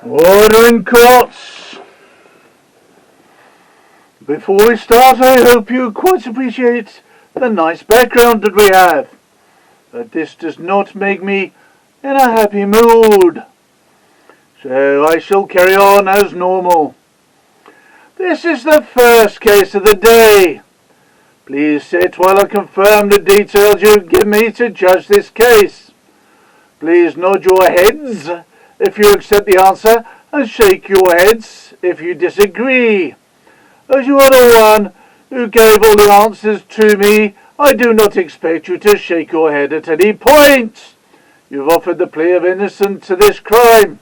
Order in courts. Before we start, I hope you quite appreciate the nice background that we have. But this does not make me in a happy mood. So I shall carry on as normal. This is the first case of the day. Please sit while I confirm the details you give me to judge this case. Please nod your heads if you accept the answer, and shake your heads if you disagree. As you are the one who gave all the answers to me, I do not expect you to shake your head at any point. You've offered the plea of innocence to this crime.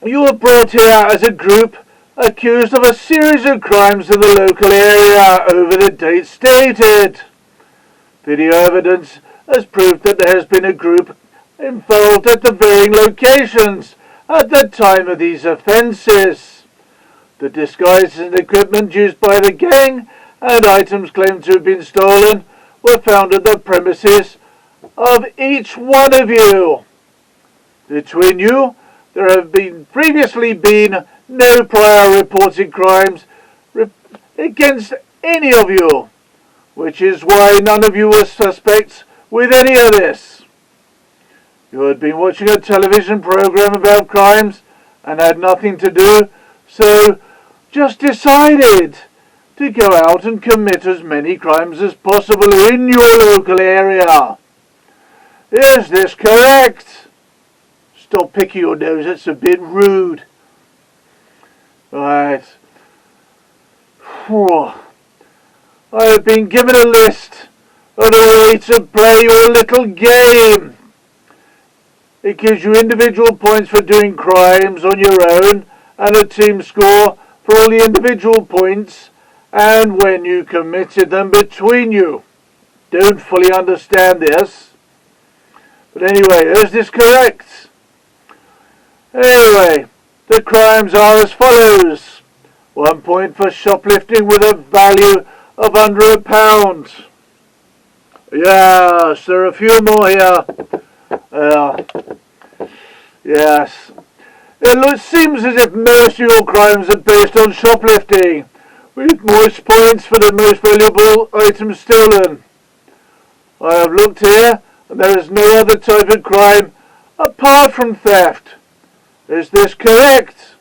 You were brought here as a group accused of a series of crimes in the local area over the date stated. Video evidence has proved that there has been a group involved at the varying locations at the time of these offences. The disguises and equipment used by the gang and items claimed to have been stolen were found at the premises of each one of you. Between you, there have previously been no prior reported crimes against any of you, which is why none of you were suspects with any of this. You had been watching a television program about crimes and had nothing to do, so just decided to go out and commit as many crimes as possible in your local area. Is this correct? Stop picking your nose, it's a bit rude. Right. I have been given a list of the way to play your little game. It gives you individual points for doing crimes on your own and a team score for all the individual points and when you committed them between you. Don't fully understand this. But anyway, is this correct? Anyway, the crimes are as follows. 1 point for shoplifting with a value of under £1. Yes, there are a few more here. Yes. It seems as if most of your crimes are based on shoplifting, with most points for the most valuable items stolen. I have looked here, and there is no other type of crime apart from theft. Is this correct?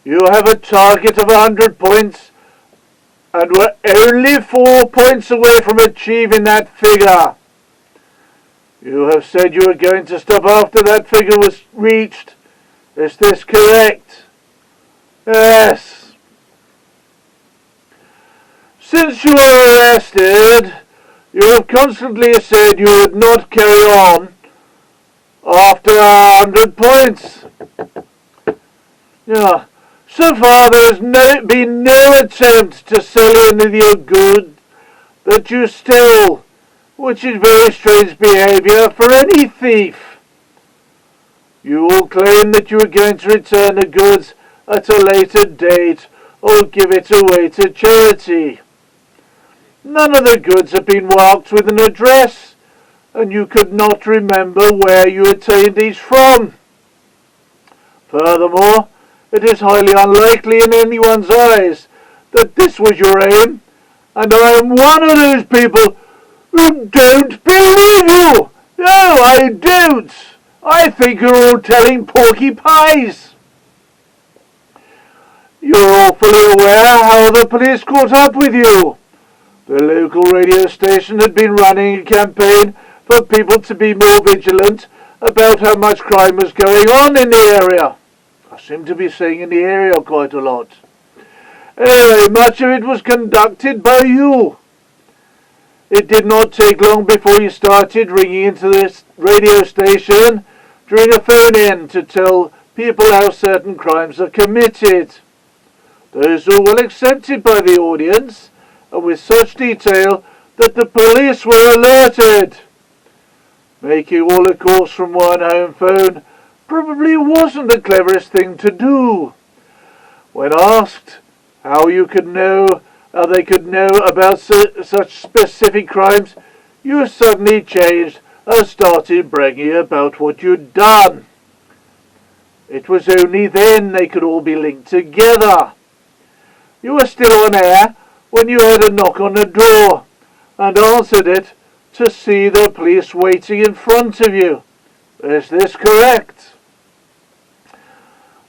You have a target of 100 points, and were only 4 points away from achieving that figure. You have said you were going to stop after that figure was reached. Is this correct? Yes. Since you were arrested, you have constantly said you would not carry on after 100 points. Yeah. So far there has been no attempt to sell any of your goods that you stole, which is very strange behaviour for any thief. You all claim that you are going to return the goods at a later date or give it away to charity. None of the goods have been marked with an address, and you could not remember where you obtained these from. Furthermore, it is highly unlikely in anyone's eyes that this was your aim, and I am one of those people who don't believe you. No, I don't. I think you're all telling porky pies. You're all fully aware how the police caught up with you. The local radio station had been running a campaign for people to be more vigilant about how much crime was going on in the area. I seem to be saying in the area quite a lot. Anyway, much of it was conducted by you. It did not take long before you started ringing into this radio station during a phone-in to tell people how certain crimes are committed. Those were well accepted by the audience, and with such detail that the police were alerted. Making all the calls from one home phone probably wasn't the cleverest thing to do. When asked how they could know about such specific crimes, you suddenly changed started bragging about what you'd done. It was only then they could all be linked together. You were still on air when you had a knock on the door and answered it to see the police waiting in front of you. Is this correct?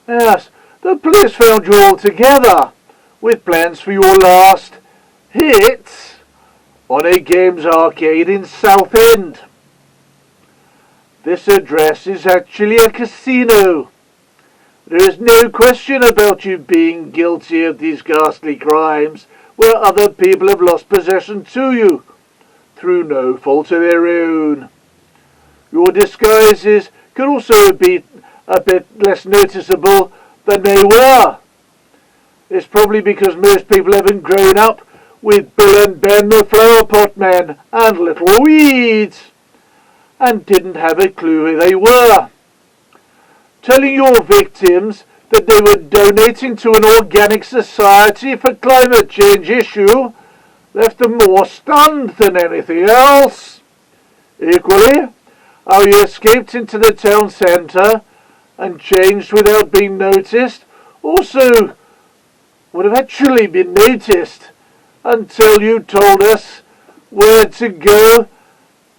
Yes, the police found you all together with plans for your last hit on a games arcade in Southend. This address is actually a casino. There is no question about you being guilty of these ghastly crimes where other people have lost possession to you through no fault of their own. Your disguises could also be a bit less noticeable than they were. It's probably because most people haven't grown up with Bill and Ben the Flower Pot Men and Little Weeds and didn't have a clue who they were. Telling your victims that they were donating to an organic society for climate change issue left them more stunned than anything else. Equally, how you escaped into the town centre and changed without being noticed also would have actually been noticed until you told us where to go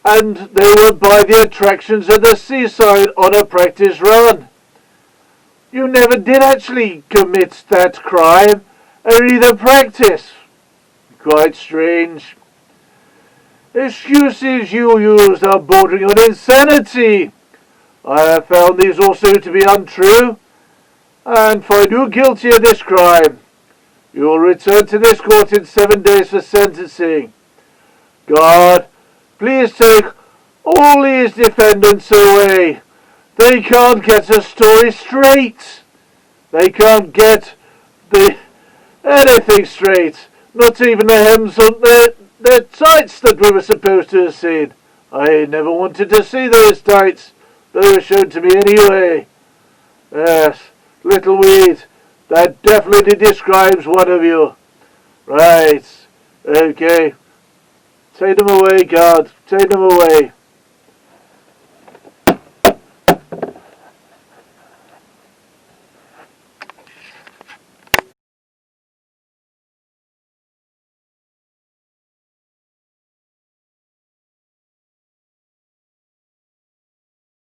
and they were by the attractions at the seaside on a practice run. You never did actually commit that crime, only the practice. Quite strange. Excuses you used are bordering on insanity. I have found these also to be untrue, and find you guilty of this crime. You will return to this court in 7 days for sentencing. God, please take all these defendants away. They can't get a story straight. They can't get anything straight. Not even the hems on their tights that we were supposed to have seen. I never wanted to see those tights. They were shown to me anyway. Yes, Little Weed. That definitely describes one of you. Right. Okay. Take them away, guard. Take them away.